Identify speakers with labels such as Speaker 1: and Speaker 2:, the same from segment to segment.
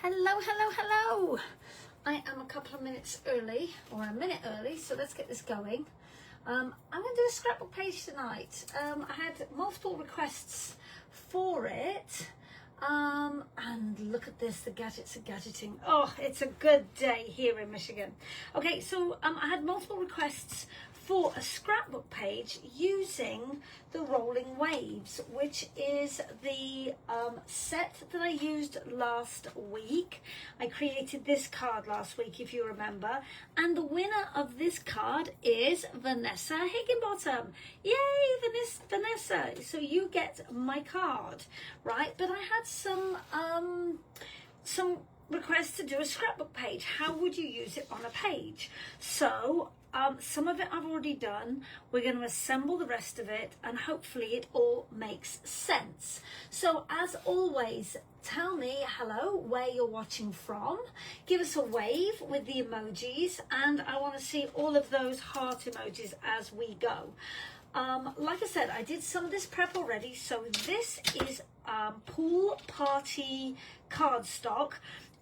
Speaker 1: Hello, hello, hello. I am a couple of minutes early, or a minute early, so let's get this going. I'm going to do a scrapbook page tonight. I had multiple requests for it. And look at this, the gadgets are gadgeting. Oh, it's a good day here in Michigan. Okay, so I had multiple requests for a scrapbook page using the rolling waves, which is the set that I used last week. I created this card last week, if you remember, and the winner of this card is Vanessa Higginbottom. Yay, Vanessa! So you get my card, right? But I had some requests to do a scrapbook page. How would you use it on a page? So some of it I've already done. We're going to assemble the rest of it, and hopefully it all makes sense. So as always, tell me hello, where you're watching from. Give us a wave with the emojis, and I want to see all of those heart emojis as we go. Like I said, I did some of this prep already. So this is pool party cardstock.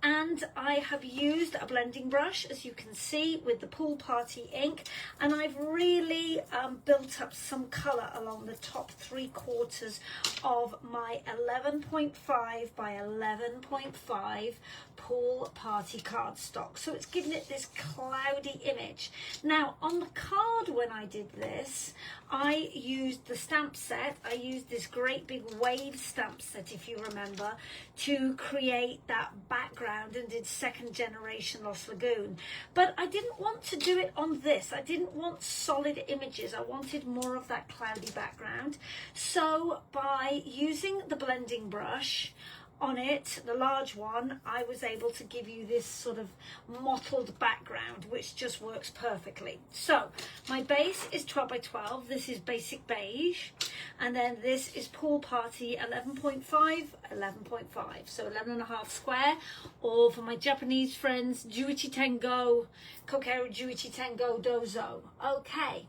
Speaker 1: And I have used a blending brush, as you can see, with the Pool Party ink. And I've really built up some colour along the top 3/4 of my 11.5 by 11.5 Pool Party cardstock. So it's given it this cloudy image. Now, on the card when I did this, I used the stamp set. I used this great big wave stamp set, if you remember, to create that background, and did second generation Lost Lagoon. But I didn't want to do it on this. I didn't want solid images. I wanted more of that cloudy background. So by using the blending brush on it, the large one, I was able to give you this sort of mottled background, which just works perfectly. So my base is 12 by 12. This is basic beige, and then this is Pool Party 11.5, 11.5, so 11.5 square, or for my Japanese friends, Juichi Tengo, Kokero Juichi Tengo Dozo. Okay,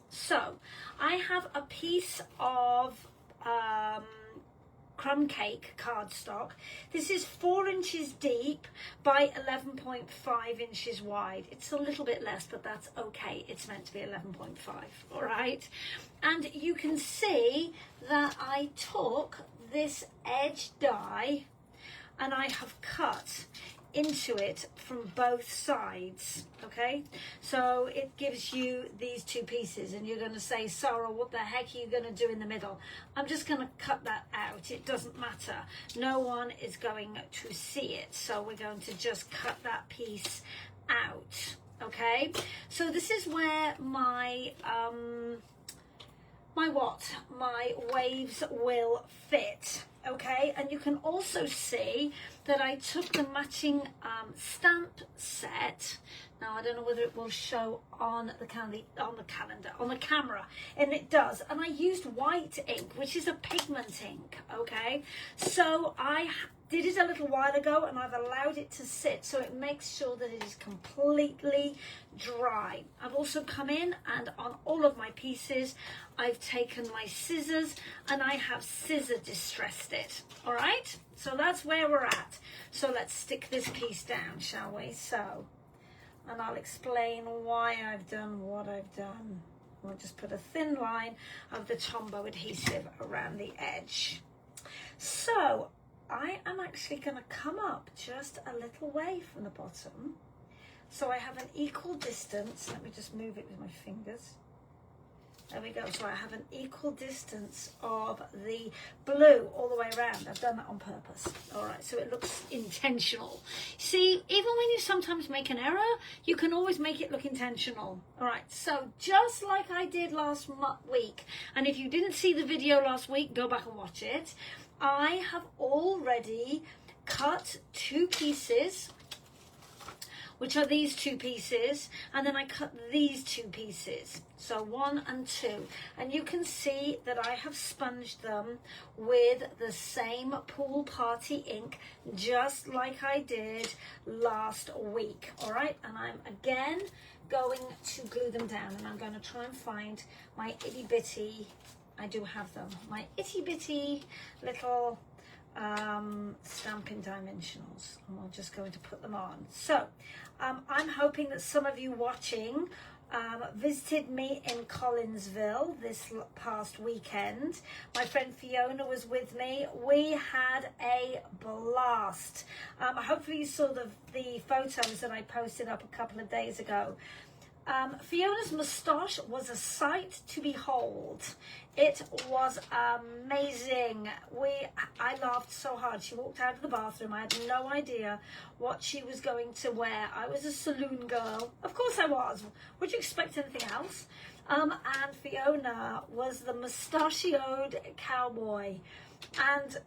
Speaker 1: so I have a piece of crumb cake cardstock. This is 4 inches deep by 11.5 inches wide. It's a little bit less, but that's okay. It's meant to be 11.5, all right? And you can see that I took this edge die and I have cut into it from both sides. Okay, so it gives you these two pieces, and you're going to say, Sarah, what the heck are you going to do in the middle? I'm just going to cut that out. It doesn't matter. No one is going to see it, so we're going to just cut that piece out. Okay, so this is where my my waves will fit. Okay, and you can also see that I took the matching stamp set. Now I don't know whether it will show on the camera, and it does. And I used white ink, which is a pigment ink. Okay, so I did it a little while ago, and I've allowed it to sit so it makes sure that it is completely dry. I've also come in, and on all of my pieces I've taken my scissors and I have scissor distressed it. All right, so that's where we're at. So let's stick this piece down, shall we? So, and I'll explain why I've done what I've done. We'll just put a thin line of the Tombow adhesive around the edge. So I am actually going to come up just a little way from the bottom, so I have an equal distance. Let me just move it with my fingers. There we go. So I have an equal distance of the blue all the way around. I've done that on purpose. All right, so it looks intentional. See, even when you sometimes make an error, you can always make it look intentional. All right, so just like I did last week, and if you didn't see the video last week, go back and watch it. I have already cut 2 pieces, which are these 2 pieces, and then I cut these 2 pieces, so 1 and 2, and you can see that I have sponged them with the same Pool Party ink, just like I did last week. All right, and I'm again going to glue them down, and I'm going to try and find my itty bitty, I do have them, my itty bitty little stamping dimensionals, and we're just going to put them on. So I'm hoping that some of you watching visited me in Collinsville this past weekend. My friend Fiona was with me. We had a blast. Hopefully you saw the photos that I posted up a couple of days ago. Fiona's moustache was a sight to behold. It was amazing. I laughed so hard. She walked out of the bathroom. I had no idea what she was going to wear. I was a saloon girl. Of course I was. Would you expect anything else? And Fiona was the mustachioed cowboy. And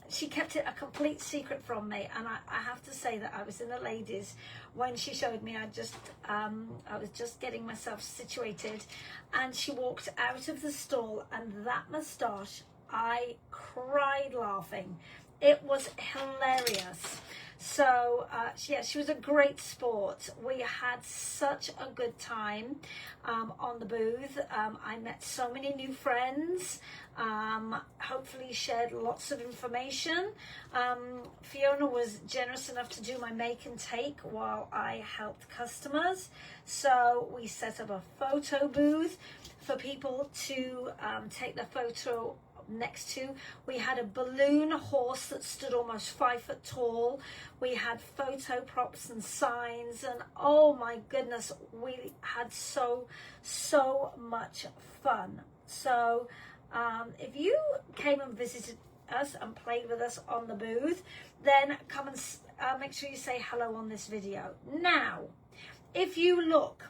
Speaker 1: she kept it a complete secret from me, and I have to say that I was in the ladies when she showed me. I was just getting myself situated, and she walked out of the stall, and that moustache, I cried laughing. It was hilarious. So yeah, she was a great sport. We had such a good time on the booth. I met so many new friends. Hopefully shared lots of information. Fiona was generous enough to do my make and take while I helped customers. So we set up a photo booth for people to take their photo next to. We had a balloon horse that stood almost 5 foot tall. We had photo props and signs, and oh my goodness, we had so much fun. So if you came and visited us and played with us on the booth, then come and make sure you say hello on this video. Now, if you look,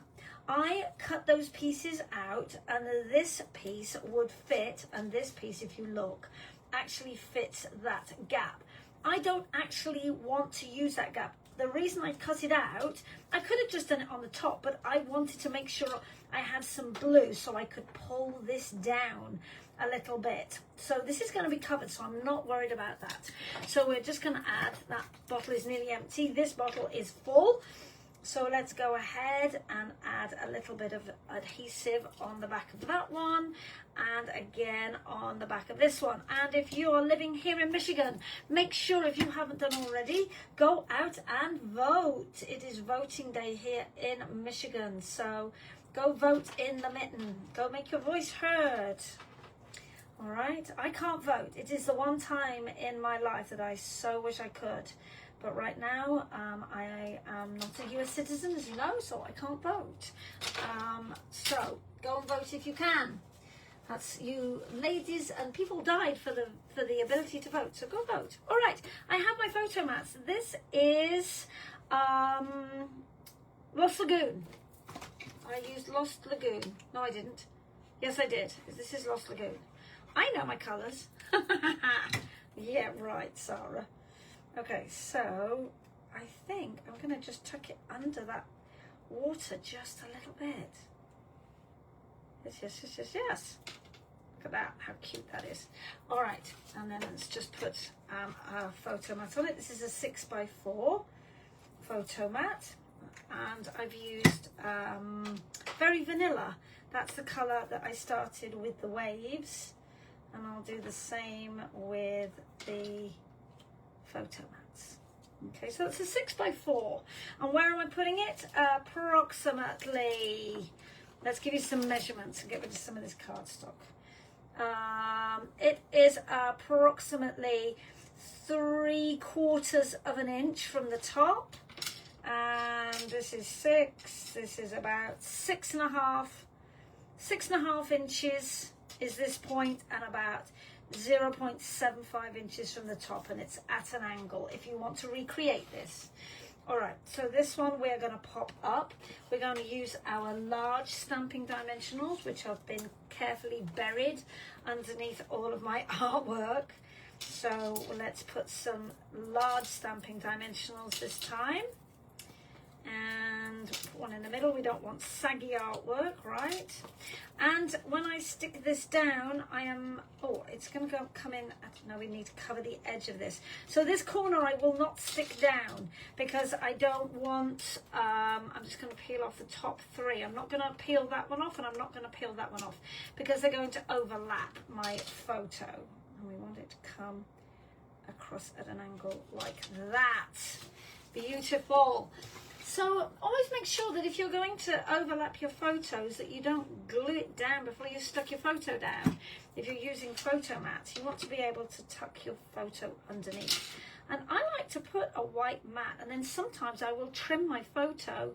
Speaker 1: I cut those pieces out, and this piece would fit, and this piece, if you look, actually fits that gap. I don't actually want to use that gap. The reason I cut it out, I could have just done it on the top, but I wanted to make sure I had some glue so I could pull this down a little bit. So this is going to be covered, so I'm not worried about that. So we're just going to add, that bottle is nearly empty, this bottle is full. So let's go ahead and add a little bit of adhesive on the back of that one, and again on the back of this one. And if you are living here in Michigan, make sure, if you haven't done already, go out and vote. It is voting day here in Michigan, so go vote in the mitten. Go make your voice heard. All right, I can't vote. It is the one time in my life that I so wish I could. But right now, I am not a US citizen, as you know, so I can't vote. So go and vote if you can. That's you, ladies, and people died for the ability to vote. So go vote. All right, I have my photo mats. This is Lost Lagoon. I used Lost Lagoon. No, I didn't. Yes, I did. This is Lost Lagoon. I know my colours. Yeah, right, Sarah. Okay, so I think I'm going to just tuck it under that water just a little bit. Yes. Look at that, how cute that is. All right, and then let's just put a photo mat on it. This is a 6x4 photo mat, and I've used Very Vanilla. That's the colour that I started with the waves, and I'll do the same with the photo mats. Okay, so it's a 6x4, and where am I putting it? Approximately, let's give you some measurements and get rid of some of this cardstock. It is approximately 3/4 of an inch from the top, and this is 6. This is about 6.5 inches is this point, and about 0.75 inches from the top, and it's at an angle if you want to recreate this. All right, so this one we're going to pop up. We're going to use our large stamping dimensionals, which have been carefully buried underneath all of my artwork. So let's put some large stamping dimensionals this time, and put one in the middle. We don't want saggy artwork, right? And when I stick this down, it's going to come in. No, we need to cover the edge of this. So this corner I will not stick down because I don't want, I'm just going to peel off the top 3. I'm not going to peel that one off, and I'm not going to peel that one off because they're going to overlap my photo. And we want it to come across at an angle like that. Beautiful. So always make sure that if you're going to overlap your photos that you don't glue it down before you stuck your photo down. If you're using photo mats, you want to be able to tuck your photo underneath. And I like to put a white mat, and then sometimes I will trim my photo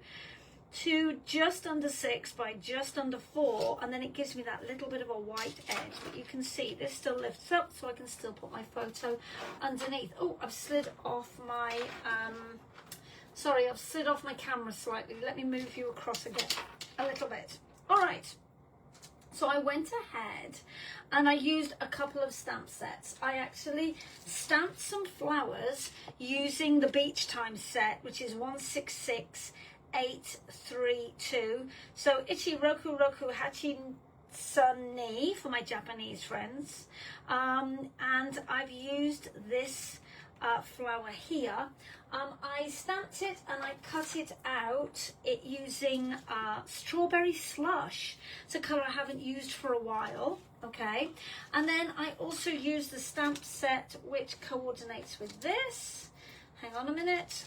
Speaker 1: to just under 6 by just under 4, and then it gives me that little bit of a white edge. But you can see this still lifts up, so I can still put my photo underneath. Oh, I've slid off my I've slid off my camera slightly. Let me move you across again a little bit. All right. So I went ahead and I used a couple of stamp sets. I actually stamped some flowers using the Beach Time set, which is 166832. So Ichi Roku Roku Hachin Sunni for my Japanese friends. And I've used this flower here. I stamped it and I cut it out using strawberry slush. It's a colour I haven't used for a while, okay? And then I also used the stamp set which coordinates with this. Hang on a minute.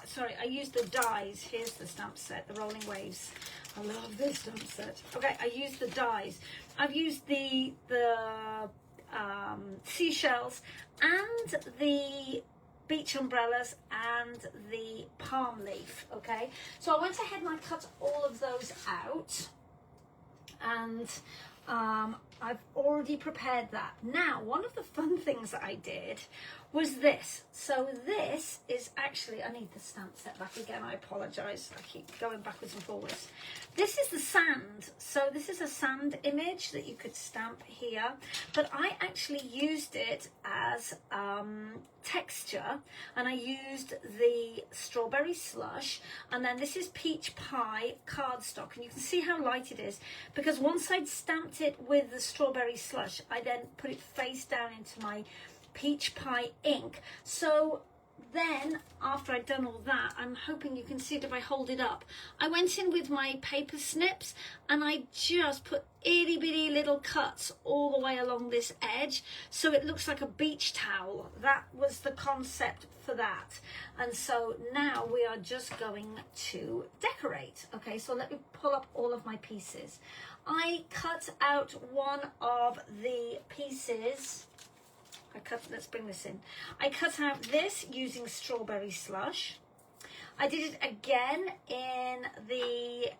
Speaker 1: Sorry, I used the dies. Here's the stamp set, the Rolling Waves. I love this stamp set. Okay, I used the dies. I've used the seashells and the beach umbrellas and the palm leaf. Okay, so I went ahead and I cut all of those out, and I've already prepared that. Now, one of the fun things that I did was this. So this is actually, I need the stamp set back again, I apologize, I keep going backwards and forwards. This is the sand. So this is a sand image that you could stamp here, but I actually used it as texture, and I used the strawberry slush, and then this is peach pie cardstock, and you can see how light it is, because once I'd stamped it with the strawberry slush, I then put it face down into my peach pie ink. So then after I'd done all that, I'm hoping you can see it if I hold it up, I went in with my paper snips and I just put itty bitty little cuts all the way along this edge so it looks like a beach towel. That was the concept for that. And so now we are just going to decorate. Okay, so let me pull up all of my pieces. I cut out one of the pieces. Let's bring this in. I cut out this using strawberry slush. I did it again in the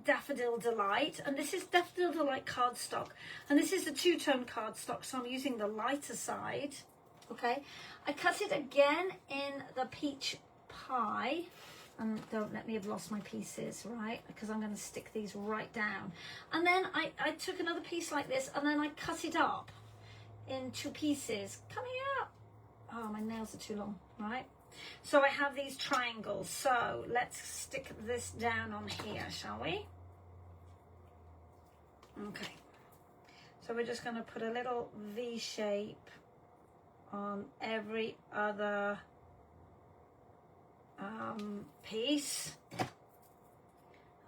Speaker 1: Daffodil Delight, and this is Daffodil Delight cardstock, and this is the two-tone cardstock, so I'm using the lighter side. Okay, I cut it again in the Peach Pie, and don't let me have lost my pieces, right, because I'm going to stick these right down. And then I took another piece like this, and then I cut it up in two pieces. Come here. Oh, my nails are too long, right? So I have these triangles. So let's stick this down on here, shall we? Okay. So we're just going to put a little V shape on every other piece.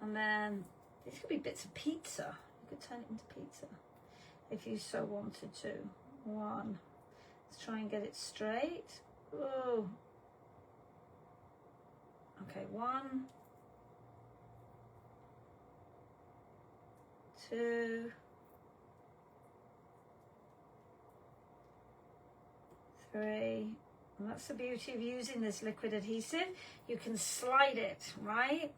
Speaker 1: And then these could be bits of pizza. You could turn it into pizza if you so wanted to. One. Let's try and get it straight. Oh. Okay, 1, 2, 3. And that's the beauty of using this liquid adhesive. You can slide it, right?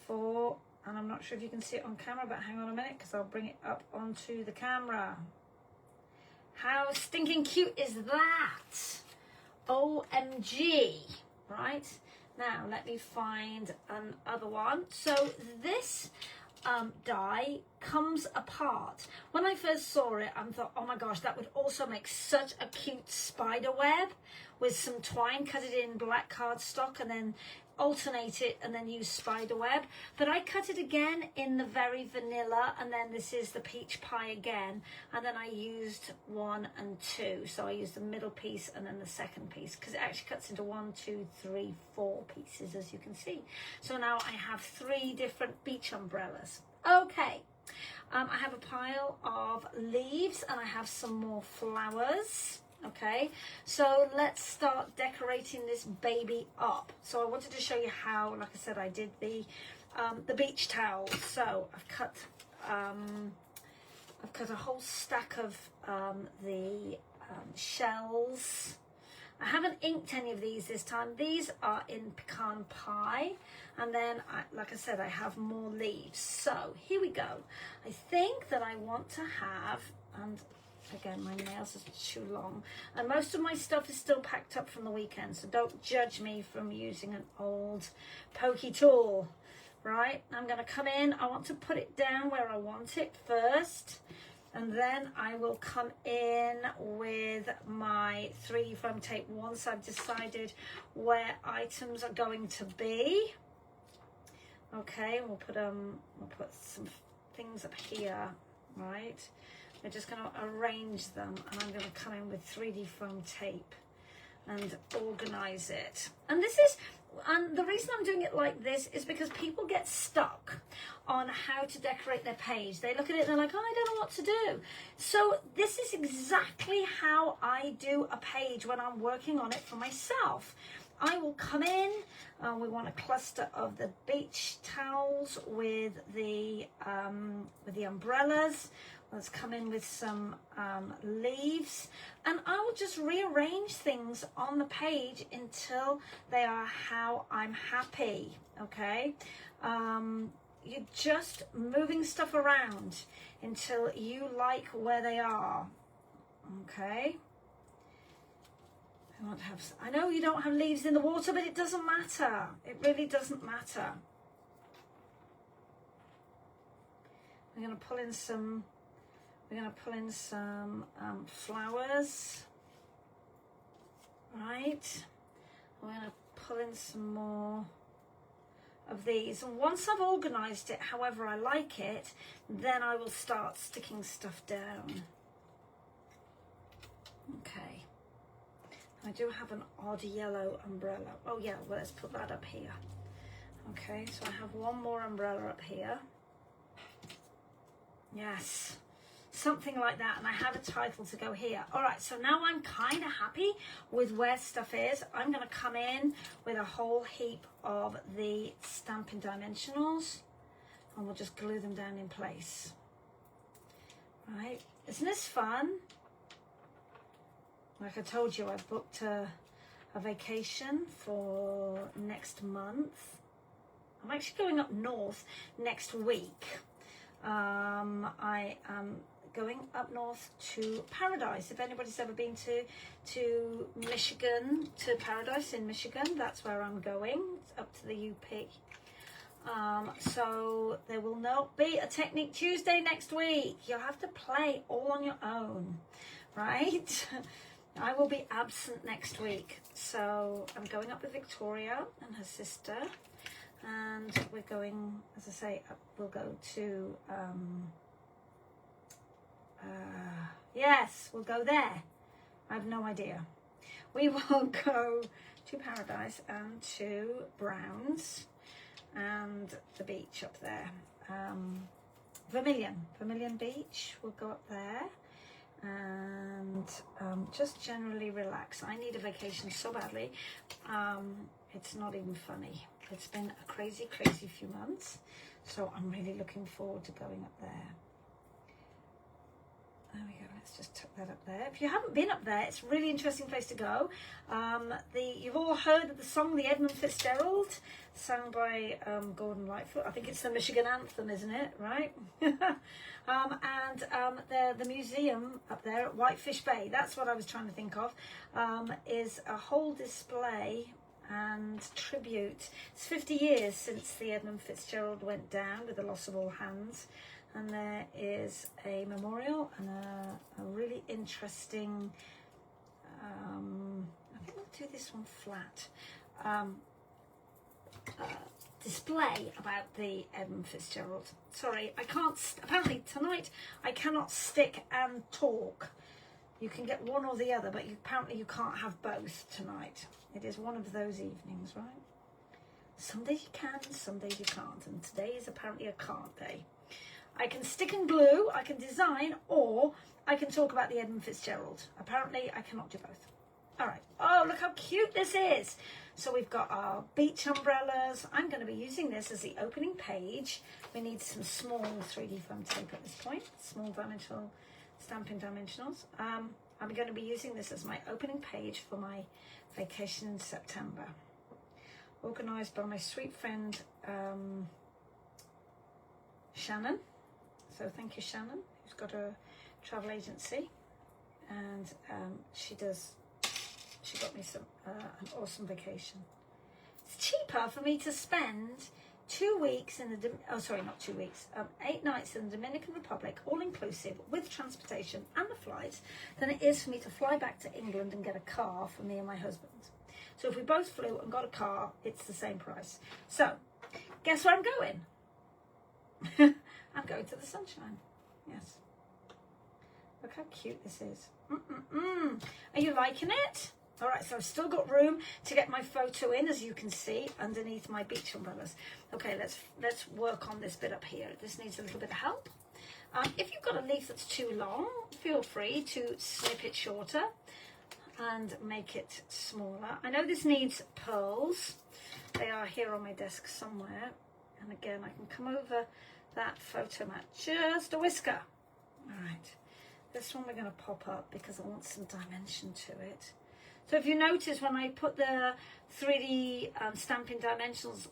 Speaker 1: 4. And I'm not sure if you can see it on camera, but hang on a minute because I'll bring it up onto the camera. How stinking cute is that? OMG, right? Now, let me find another one. So this die comes apart. When I first saw it, I thought, oh my gosh, that would also make such a cute spider web with some twine, cut it in black cardstock and then alternate it and then use spider web. But I cut it again in the very vanilla, and then this is the peach pie again, and then I used 1 and 2. So I used the middle piece and then the second piece, because it actually cuts into 1, 2, 3, 4 pieces, as you can see. So now I have 3 different beach umbrellas. Okay, I have a pile of leaves and I have some more flowers. Okay, so let's start decorating this baby up. So I wanted to show you how, like I said, I did the beach towels. So I've cut a whole stack of the shells. I haven't inked any of these this time. These are in pecan pie, and then like I said, I have more leaves. So here we go. I think that I want to have, and again, my nails are too long, and most of my stuff is still packed up from the weekend, so don't judge me from using an old pokey tool. Right, I'm going to come in. I want to put it down where I want it first, and then I will come in with my 3D foam tape once I've decided where items are going to be. Okay, we'll put some things up here. Right, we're just going to arrange them, and I'm going to come in with 3D foam tape and organize it. And the reason I'm doing it like this is because people get stuck on how to decorate their page. They look at it and they're like, oh, I don't know what to do. So this is exactly how I do a page when I'm working on it for myself. I will come in, we want a cluster of the beach towels with the umbrellas. Let's come in with some leaves, and I will just rearrange things on the page until they are how I'm happy. Okay, you're just moving stuff around until you like where they are. Okay, I know you don't have leaves in the water, but it doesn't matter. It really doesn't matter. I'm going to pull in some. We're going to pull in some flowers, right? We're going to pull in some more of these. And once I've organised it however I like it, then I will start sticking stuff down. Okay. I do have an odd yellow umbrella. Oh yeah, well, let's put that up here. Okay, so I have one more umbrella up here. Yes. Something like that, and I have a title to go here. All right, so now I'm kind of happy with where stuff is. I'm going to come in with a whole heap of the Stampin' Dimensionals, and we'll just glue them down in place. Right, isn't this fun? Like I told you, I've booked a vacation for next month. I'm actually going up north next week. I am going up north to Paradise. If anybody's ever been to Michigan, to Paradise in Michigan, that's where I'm going, up to the UP. So there will not be a Technique Tuesday next week. You'll have to play all on your own, right? I will be absent next week. So I'm going up with Victoria and her sister, and we're going, as I say, we'll go to yes, we'll go there. I have no idea. We will go to Paradise and to Browns and the beach up there. Vermilion Beach, we'll go up there and just generally relax. I need a vacation so badly. It's not even funny. It's been a crazy few months, so I'm really looking forward to going up there. There we go, let's just tuck that up there. If you haven't been up there, it's a really interesting place to go. You've all heard of the song, the Edmund Fitzgerald, sung by Gordon Lightfoot. I think it's the Michigan anthem, isn't it, right? The museum up there at Whitefish Bay, that's what I was trying to think of, is a whole display and tribute. It's 50 years since the Edmund Fitzgerald went down with the loss of all hands. And there is a memorial and a really interesting, I think we'll do this one flat, display about the Edmund Fitzgerald. Sorry, I can't, apparently tonight I cannot stick and talk. You can get one or the other, but apparently you can't have both tonight. It is one of those evenings, right? Some days you can, some days you can't, and today is apparently a can't day. I can stick and glue, I can design, or I can talk about the Edmund Fitzgerald. Apparently, I cannot do both. All right. Oh, look how cute this is. So we've got our beach umbrellas. I'm going to be using this as the opening page. We need some small 3D foam tape at this point. Small dimensional stamping dimensionals. I'm going to be using this as my opening page for my vacation in September. Organised by my sweet friend Shannon. So thank you, Shannon, who's got a travel agency, and she got me some an awesome vacation. It's cheaper for me to spend 2 weeks in the 8 nights in the Dominican Republic, all inclusive with transportation and the flights, than it is for me to fly back to England and get a car for me and my husband. So if we both flew and got a car, it's the same price. So guess where I'm going? I'm going to the sunshine. Yes. Look how cute this is. Are you liking it? All right, so I've still got room to get my photo in, as you can see, underneath my beach umbrellas. Okay, let's work on this bit up here. This needs a little bit of help. If you've got a leaf that's too long, feel free to snip it shorter and make it smaller. I know this needs pearls. They are here on my desk somewhere. And again, I can come over that photo mat just a whisker. All right, this one we're going to pop up because I want some dimension to it. So if you notice, when I put the 3D stamping dimensionals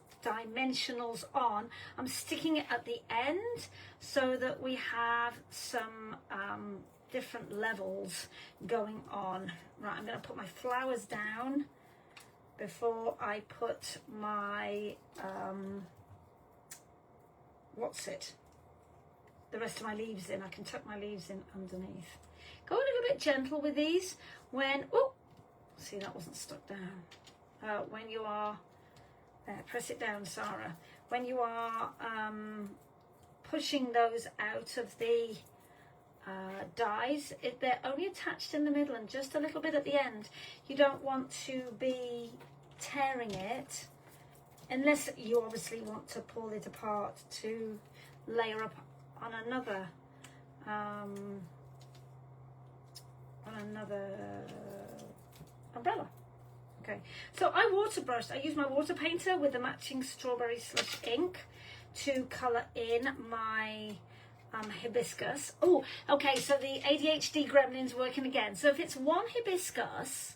Speaker 1: on, I'm sticking it at the end so that we have some different levels going on. Right, I'm going to put my flowers down before I put my, the rest of my leaves in. I can tuck my leaves in underneath. Go a little bit gentle with these when, oh, see, that wasn't stuck down. When you are, press it down, Sarah. When you are pushing those out of the dies, they're only attached in the middle and just a little bit at the end. You don't want to be tearing it, unless you obviously want to pull it apart to layer up on another umbrella. Okay, so I water brushed. I use my water painter with the matching strawberry slush ink to colour in my hibiscus. Oh, okay, so the ADHD gremlin's working again. So if it's one hibiscus,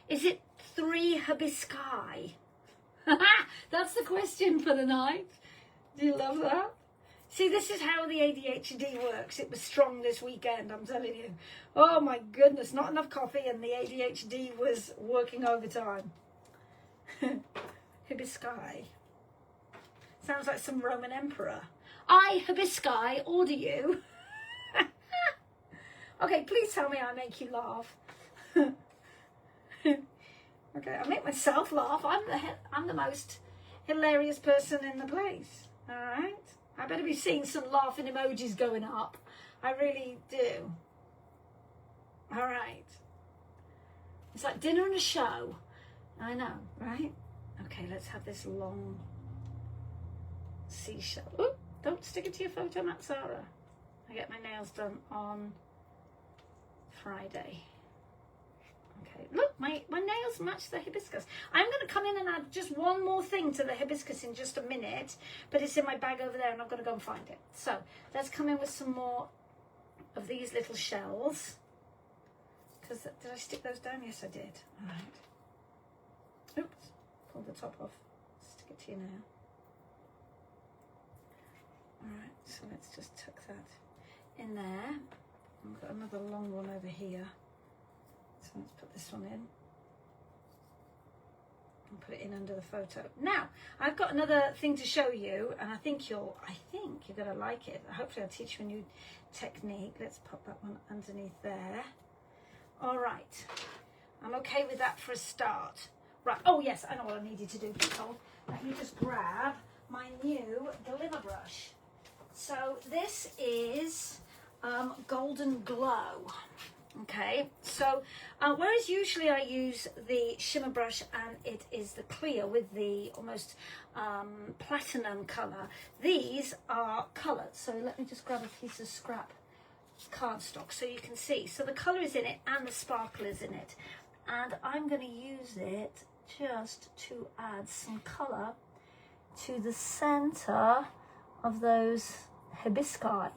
Speaker 1: is it 3 hibisci? That's the question for the night. Do you love that? See, this is how the ADHD works. It was strong this weekend, I'm telling you. Oh my goodness, not enough coffee and the ADHD was working overtime. Hibisci. Sounds like some Roman emperor. I, hibisci, order you. Okay, please tell me I make you laugh. Okay, I make myself laugh. I'm the most hilarious person in the place. All right? I better be seeing some laughing emojis going up. I really do. All right. It's like dinner and a show. I know, right? Okay, let's have this long seashell. Ooh, don't stick it to your photo mat, Sarah. I get my nails done on Friday. Okay, look, my nails match the hibiscus. I'm going to come in and add just one more thing to the hibiscus in just a minute, but it's in my bag over there and I'm going to go and find it. So let's come in with some more of these little shells. Because did I stick those down? Yes, I did. All right. Oops, pull the top off. Stick it to you now. All right, so let's just tuck that in there. I've got another long one over here. So let's put this one in and put it in under the photo. Now, I've got another thing to show you, and I think you're going to like it. Hopefully I'll teach you a new technique. Let's pop that one underneath there. All right. I'm okay with that for a start. Right. Oh, yes, I know what I needed to do. Hold. Let me just grab my new Glimmer brush. So this is Golden Glow. Okay, so whereas usually I use the shimmer brush and it is the clear with the almost platinum colour, these are coloured. So let me just grab a piece of scrap cardstock so you can see. So the colour is in it and the sparkle is in it. And I'm going to use it just to add some colour to the centre of those hibisci.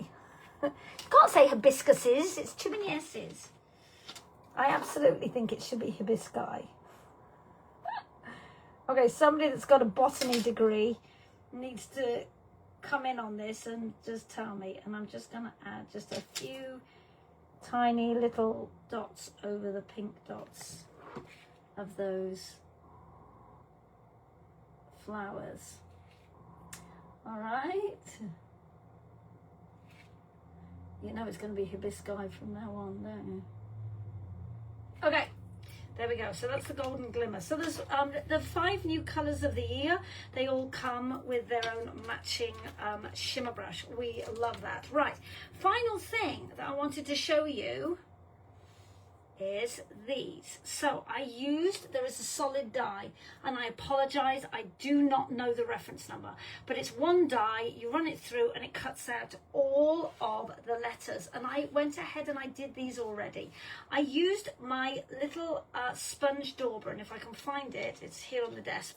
Speaker 1: You can't say hibiscuses, it's too many S's. I absolutely think it should be hibisci. Okay, somebody that's got a botany degree needs to come in on this and just tell me. And I'm just going to add just a few tiny little dots over the pink dots of those flowers. All right. You know it's going to be hibisci from now on, don't you? Okay, there we go. So that's the golden glimmer. So there's the 5 new colours of the year. They all come with their own matching shimmer brush. We love that. Right, final thing that I wanted to show you is these. So there is a solid die, and I apologize, I do not know the reference number, but it's one die, you run it through and it cuts out all of the letters. And I went ahead and I did these already. I used my little sponge dauber, and if I can find it, it's here on the desk.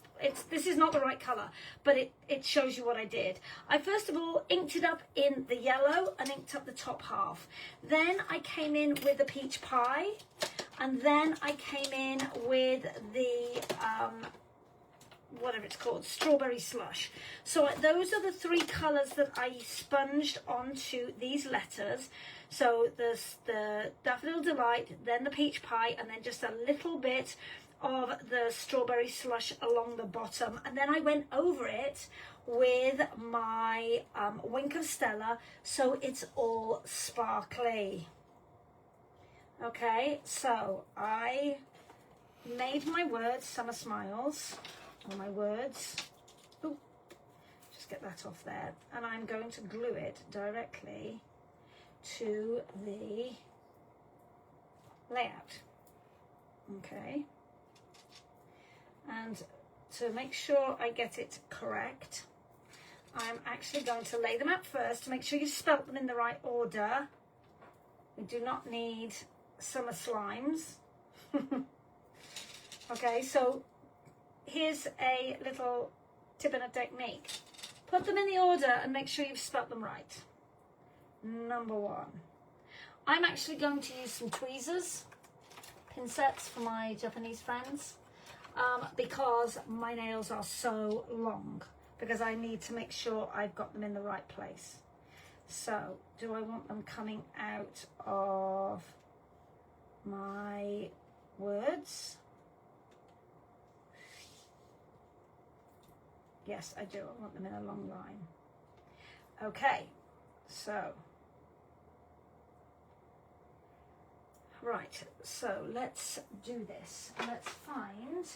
Speaker 1: This is not the right color, but it shows you what I did. I first of all inked it up in the yellow and inked up the top half. Then I came in with the peach pie. And then I came in with the, whatever it's called, strawberry slush. So those are the 3 colours that I sponged onto these letters. So the Daffodil Delight, then the peach pie, and then just a little bit of the strawberry slush along the bottom. And then I went over it with my Wink of Stella, so it's all sparkly. Okay, so I made my words Summer Smiles, or my words. Ooh, just get that off there. And I'm going to glue it directly to the layout. Okay. And to make sure I get it correct, I'm actually going to lay them out first to make sure you spelt them in the right order. We do not need summer slimes. Okay, so here's a little tip and a technique. Put them in the order and make sure you've spelt them right. Number 1. I'm actually going to use some tweezers, pin sets for my Japanese friends, because my nails are so long, because I need to make sure I've got them in the right place. So, do I want them coming out of my words? Yes, I do. I want them in a long line. Okay, so, right, so let's do this. Let's find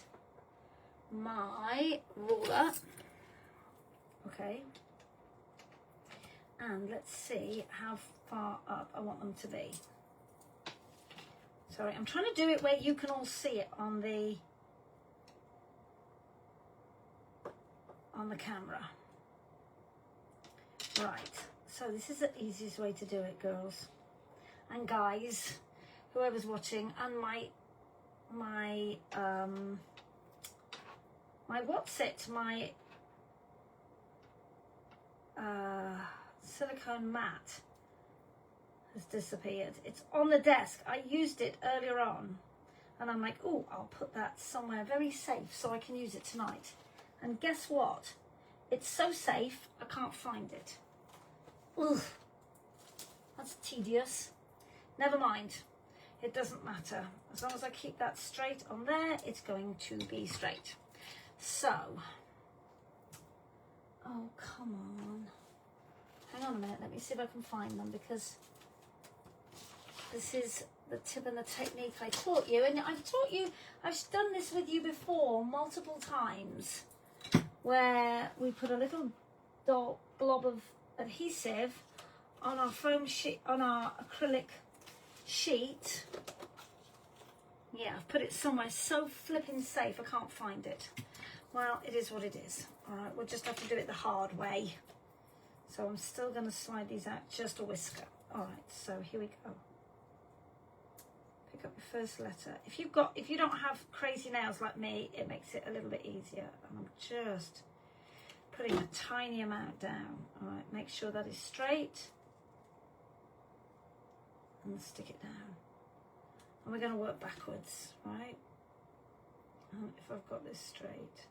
Speaker 1: my ruler. Okay. And let's see how far up I want them to be. Sorry, I'm trying to do it where you can all see it on the camera. Right, so this is the easiest way to do it, girls and guys, whoever's watching, and my silicone mat has disappeared. It's on the desk. I used it earlier on and I'm like, oh, I'll put that somewhere very safe so I can use it tonight. And guess what? It's so safe I can't find it. Ugh, that's tedious. Never mind, it doesn't matter. As long as I keep that straight on there, it's going to be straight. So, oh, come on. Hang on a minute, let me see if I can find them, because this is the tip and the technique I taught you. And I've done this with you before multiple times, where we put a little blob of adhesive on our foam sheet, on our acrylic sheet. Yeah, I've put it somewhere so flipping safe I can't find it. Well, it is what it is. All right, we'll just have to do it the hard way. So I'm still going to slide these out just a whisker. All right, so here we go. Pick up your first letter. If you don't have crazy nails like me, it makes it a little bit easier. And I'm just putting a tiny amount down. All right, make sure that is straight. And stick it down. And we're going to work backwards, right? And if I've got this straight,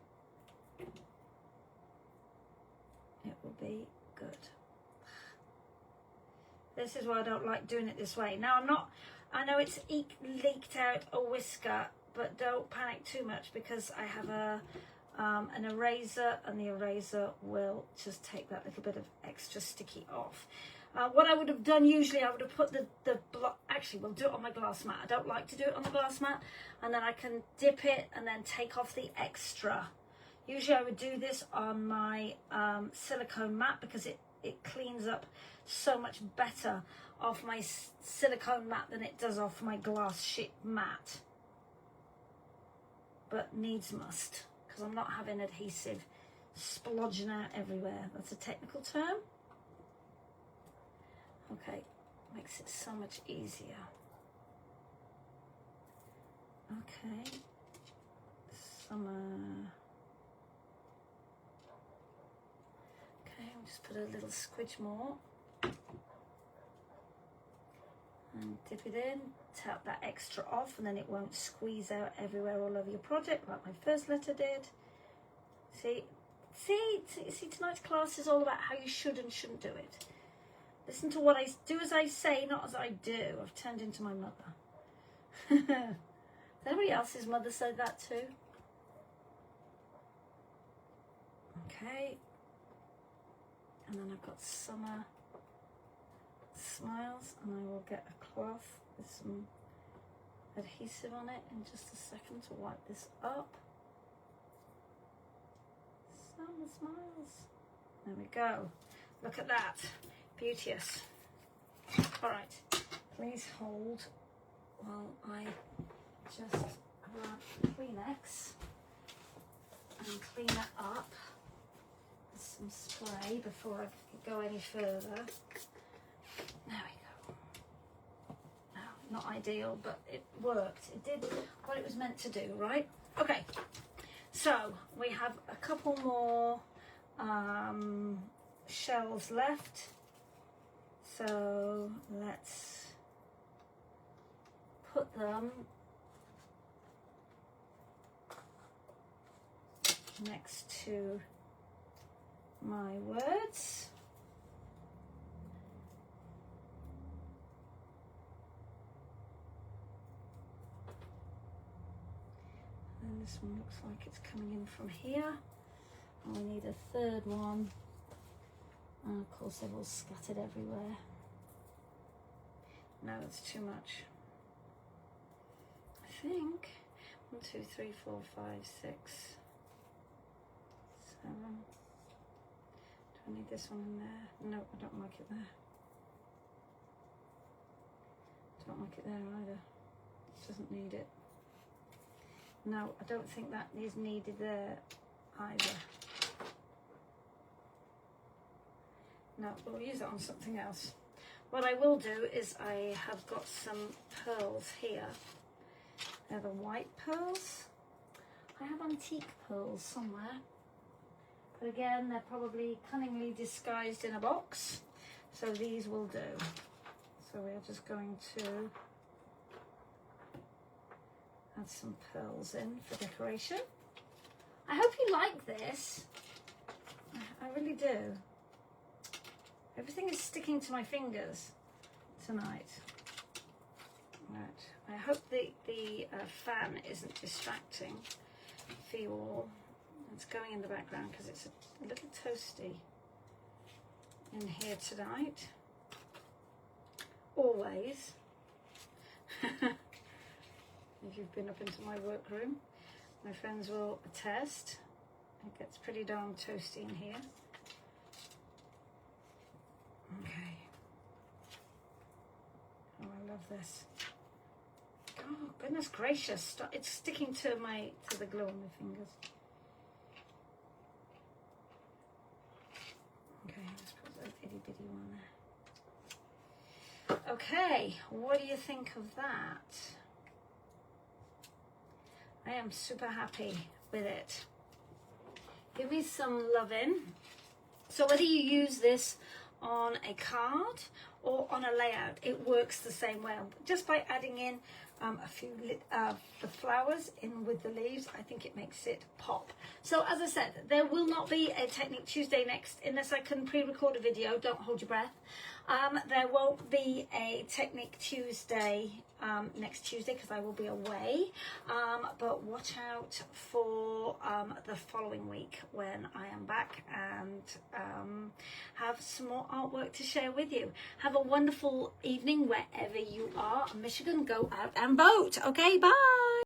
Speaker 1: it will be good. This is why I don't like doing it this way. Now I know it's leaked out a whisker, but don't panic too much because I have an eraser, and the eraser will just take that little bit of extra sticky off. What I would have done usually, I would have put actually we'll do it on my glass mat. I don't like to do it on the glass mat, and then I can dip it and then take off the extra. Usually I would do this on my silicone mat because it cleans up so much better off my silicone mat than it does off my glass sheet mat. But needs must, because I'm not having adhesive splodging out everywhere. That's a technical term. Okay, makes it so much easier. Okay, summer. Okay, I'll just put a little squidge more. And dip it in, tap that extra off, and then it won't squeeze out everywhere all over your project like my first letter did. See, tonight's class is all about how you should and shouldn't do it. Listen to what I do as I say, not as I do. I've turned into my mother. Anybody else's mother said that too? Okay. And then I've got summer smiles, and I will get a cloth with some adhesive on it in just a second to wipe this up. Summer smiles. There we go. Look at that. Beauteous. All right, please hold while I just grab Kleenex and clean it up with some spray before I go any further. There we go. No, not ideal, but it worked. It did what it was meant to do, right? Okay, so we have a couple more shells left. So let's put them next to my words. And this one looks like it's coming in from here. And we need a third one. And of course they're all scattered everywhere. No, that's too much. I think 1, 2, 3, 4, 5, 6, 7. Do I need this one in there? No, I don't like it there. Don't like it there either. It doesn't need it. No, I don't think that is needed there either. No, we'll use it on something else. What I will do is I have got some pearls here. They're the white pearls. I have antique pearls somewhere. But again, they're probably cunningly disguised in a box. So these will do. So we are just going to add some pearls in for decoration. I hope you like this. I really do. Everything is sticking to my fingers tonight. Right. I hope the fan isn't distracting for you all. It's going in the background because it's a little toasty in here tonight. Always. If you've been up into my workroom, my friends will attest. It gets pretty darn toasty in here. Okay. Oh, I love this. Oh, goodness gracious. It's sticking to the glue on my fingers. Okay, let's put that itty bitty one there. Okay, what do you think of that? I am super happy with it. Give me some loving. So whether you use this on a card or on a layout, it works the same way. Just by adding in a few the flowers in with the leaves, I think it makes it pop. So as I said, there will not be a Technique Tuesday next unless I can pre-record a video. Don't hold your breath. There won't be a Technique Tuesday next Tuesday because I will be away, but watch out for the following week when I am back and have some more artwork to share with you. Have a wonderful evening wherever you are. Michigan, go out and vote. Okay, bye.